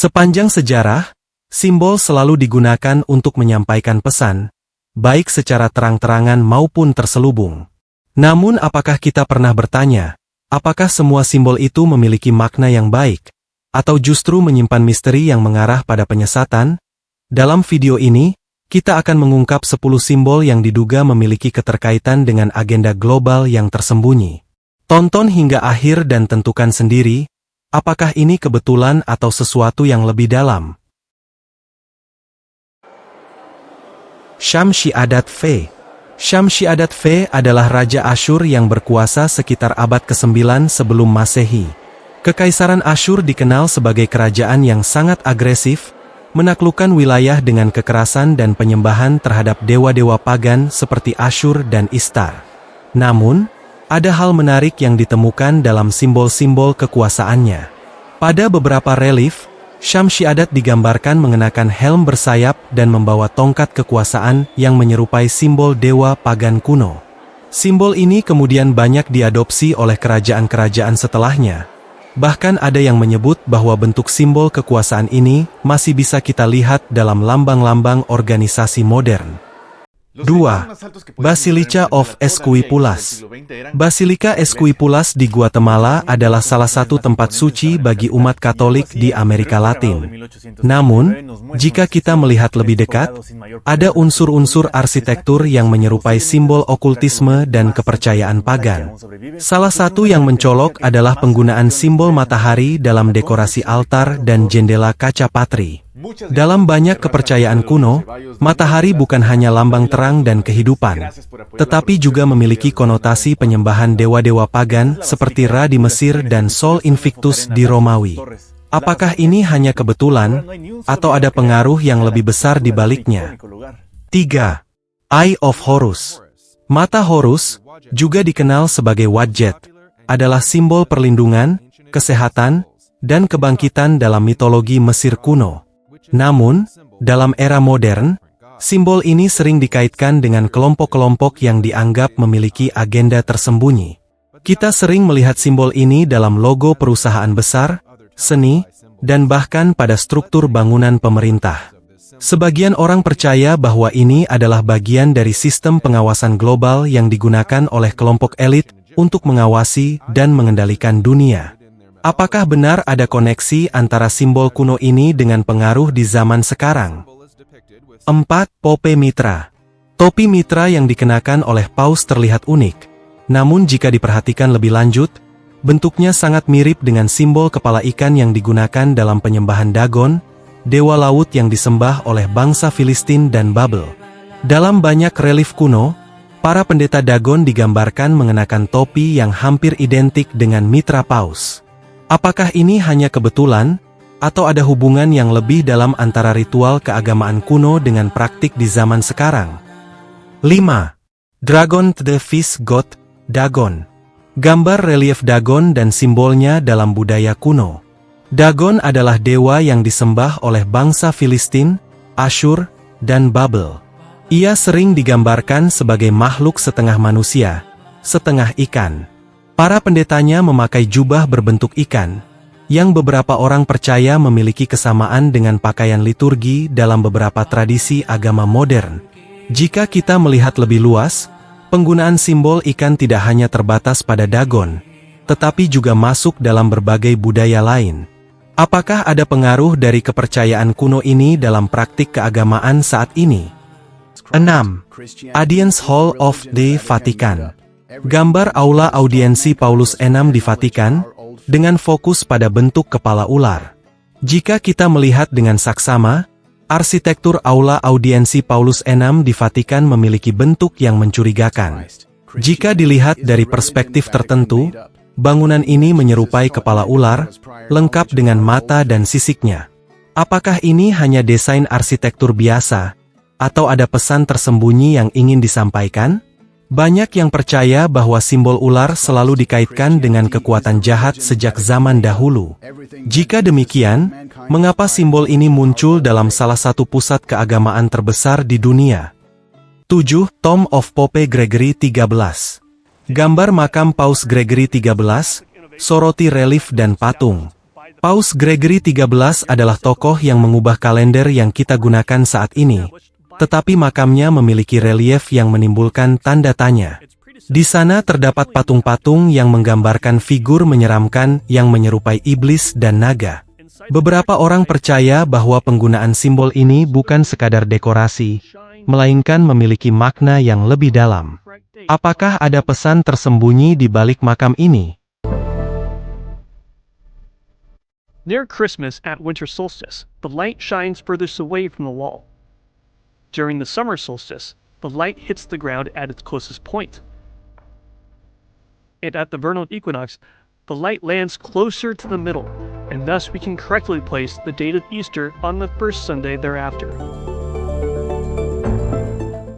Sepanjang sejarah, simbol selalu digunakan untuk menyampaikan pesan, baik secara terang-terangan maupun terselubung. Namun apakah kita pernah bertanya, apakah semua simbol itu memiliki makna yang baik, atau justru menyimpan misteri yang mengarah pada penyesatan? Dalam video ini, kita akan mengungkap 10 simbol yang diduga memiliki keterkaitan dengan agenda global yang tersembunyi. Tonton hingga akhir dan tentukan sendiri, apakah ini kebetulan atau sesuatu yang lebih dalam. Shamshi-Adad V. Shamshi-Adad V adalah Raja Asyur yang berkuasa sekitar abad ke-9 sebelum Masehi. Kekaisaran Asyur dikenal sebagai kerajaan yang sangat agresif, menaklukkan wilayah dengan kekerasan dan penyembahan terhadap dewa-dewa pagan seperti Asyur dan Ishtar. Namun, ada hal menarik yang ditemukan dalam simbol-simbol kekuasaannya. Pada beberapa relief, Shamshi-Adad digambarkan mengenakan helm bersayap dan membawa tongkat kekuasaan yang menyerupai simbol dewa pagan kuno. Simbol ini kemudian banyak diadopsi oleh kerajaan-kerajaan setelahnya. Bahkan ada yang menyebut bahwa bentuk simbol kekuasaan ini masih bisa kita lihat dalam lambang-lambang organisasi modern. 2. Basilica of Esquipulas. Basilica Esquipulas di Guatemala adalah salah satu tempat suci bagi umat Katolik di Amerika Latin. Namun, jika kita melihat lebih dekat, ada unsur-unsur arsitektur yang menyerupai simbol okultisme dan kepercayaan pagan. Salah satu yang mencolok adalah penggunaan simbol matahari dalam dekorasi altar dan jendela kaca patri. Dalam banyak kepercayaan kuno, matahari bukan hanya lambang terang dan kehidupan, tetapi juga memiliki konotasi penyembahan dewa-dewa pagan seperti Ra di Mesir dan Sol Invictus di Romawi. Apakah ini hanya kebetulan, atau ada pengaruh yang lebih besar di baliknya? 3. Eye of Horus. Mata Horus, juga dikenal sebagai Wadjet, adalah simbol perlindungan, kesehatan, dan kebangkitan dalam mitologi Mesir kuno. Namun, dalam era modern, simbol ini sering dikaitkan dengan kelompok-kelompok yang dianggap memiliki agenda tersembunyi. Kita sering melihat simbol ini dalam logo perusahaan besar, seni, dan bahkan pada struktur bangunan pemerintah. Sebagian orang percaya bahwa ini adalah bagian dari sistem pengawasan global yang digunakan oleh kelompok elit untuk mengawasi dan mengendalikan dunia. Apakah benar ada koneksi antara simbol kuno ini dengan pengaruh di zaman sekarang? 4. Pope Mitra. Topi mitra yang dikenakan oleh paus terlihat unik. Namun jika diperhatikan lebih lanjut, bentuknya sangat mirip dengan simbol kepala ikan yang digunakan dalam penyembahan Dagon, dewa laut yang disembah oleh bangsa Filistin dan Babel. Dalam banyak relief kuno, para pendeta Dagon digambarkan mengenakan topi yang hampir identik dengan mitra paus. Apakah ini hanya kebetulan, atau ada hubungan yang lebih dalam antara ritual keagamaan kuno dengan praktik di zaman sekarang? 5. Dragon the Fish God, Dagon. Gambar relief Dagon dan simbolnya dalam budaya kuno. Dagon adalah dewa yang disembah oleh bangsa Filistin, Asyur, dan Babel. Ia sering digambarkan sebagai makhluk setengah manusia, setengah ikan. Para pendetanya memakai jubah berbentuk ikan, yang beberapa orang percaya memiliki kesamaan dengan pakaian liturgi dalam beberapa tradisi agama modern. Jika kita melihat lebih luas, penggunaan simbol ikan tidak hanya terbatas pada Dagon, tetapi juga masuk dalam berbagai budaya lain. Apakah ada pengaruh dari kepercayaan kuno ini dalam praktik keagamaan saat ini? 6. Audience Hall of the Vatican. Gambar aula audiensi Paulus VI di Vatikan, dengan fokus pada bentuk kepala ular. Jika kita melihat dengan saksama, arsitektur aula audiensi Paulus VI di Vatikan memiliki bentuk yang mencurigakan. Jika dilihat dari perspektif tertentu, bangunan ini menyerupai kepala ular, lengkap dengan mata dan sisiknya. Apakah ini hanya desain arsitektur biasa, atau ada pesan tersembunyi yang ingin disampaikan? Banyak yang percaya bahwa simbol ular selalu dikaitkan dengan kekuatan jahat sejak zaman dahulu. Jika demikian, mengapa simbol ini muncul dalam salah satu pusat keagamaan terbesar di dunia? 7. Tomb of Pope Gregory XIII. Gambar makam Paus Gregory XIII, soroti relief dan patung. Paus Gregory XIII adalah tokoh yang mengubah kalender yang kita gunakan saat ini, tetapi makamnya memiliki relief yang menimbulkan tanda tanya. Di sana terdapat patung-patung yang menggambarkan figur menyeramkan yang menyerupai iblis dan naga. Beberapa orang percaya bahwa penggunaan simbol ini bukan sekadar dekorasi, melainkan memiliki makna yang lebih dalam. Apakah ada pesan tersembunyi di balik makam ini? Near Christmas at winter solstice, the light shines furthest away from the wall. During the summer solstice, the light hits the ground at its closest point. And at the vernal equinox, the light lands closer to the middle, and thus we can correctly place the date of Easter on the first Sunday thereafter.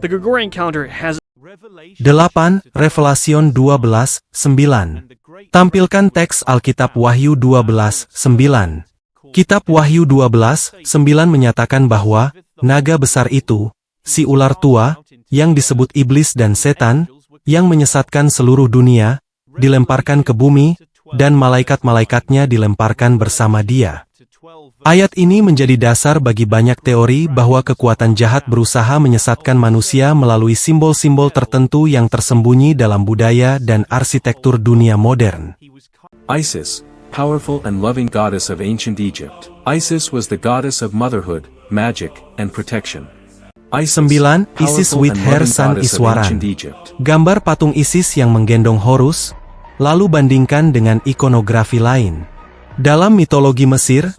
The Gregorian calendar has 8. Revelation 12:9. Tampilkan teks Alkitab Wahyu 12:9. Kitab Wahyu 12:9 menyatakan bahwa naga besar itu, si ular tua, yang disebut iblis dan setan, yang menyesatkan seluruh dunia, dilemparkan ke bumi, dan malaikat-malaikatnya dilemparkan bersama dia. Ayat ini menjadi dasar bagi banyak teori bahwa kekuatan jahat berusaha menyesatkan manusia melalui simbol-simbol tertentu yang tersembunyi dalam budaya dan arsitektur dunia modern. Isis, powerful and loving goddess of ancient Egypt. Isis was the goddess of motherhood, magic, and protection. 9. Isis with her son Iswaran. Gambar patung Isis yang menggendong Horus, lalu bandingkan dengan ikonografi lain. Dalam mitologi Mesir,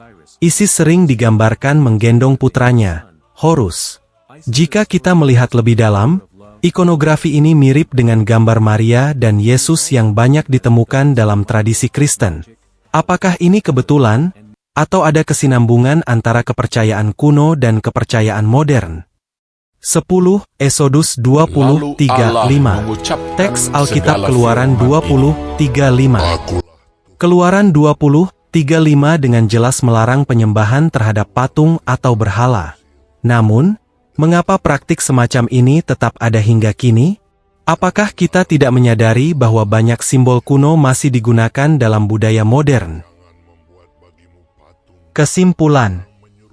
Isis sering digambarkan menggendong putranya, Horus. Jika kita melihat lebih dalam, ikonografi ini mirip dengan gambar Maria dan Yesus yang banyak ditemukan dalam tradisi Kristen. Apakah ini kebetulan, atau ada kesinambungan antara kepercayaan kuno dan kepercayaan modern? 10. Exodus 20:3-5. Teks Alkitab Keluaran 20:3-5. Keluaran 20:3-5 dengan jelas melarang penyembahan terhadap patung atau berhala. Namun, mengapa praktik semacam ini tetap ada hingga kini? Apakah kita tidak menyadari bahwa banyak simbol kuno masih digunakan dalam budaya modern? Kesimpulan,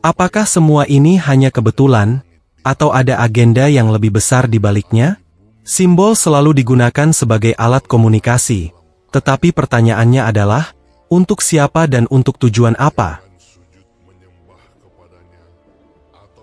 apakah semua ini hanya kebetulan, atau ada agenda yang lebih besar di baliknya? Simbol selalu digunakan sebagai alat komunikasi, tetapi pertanyaannya adalah, untuk siapa dan untuk tujuan apa?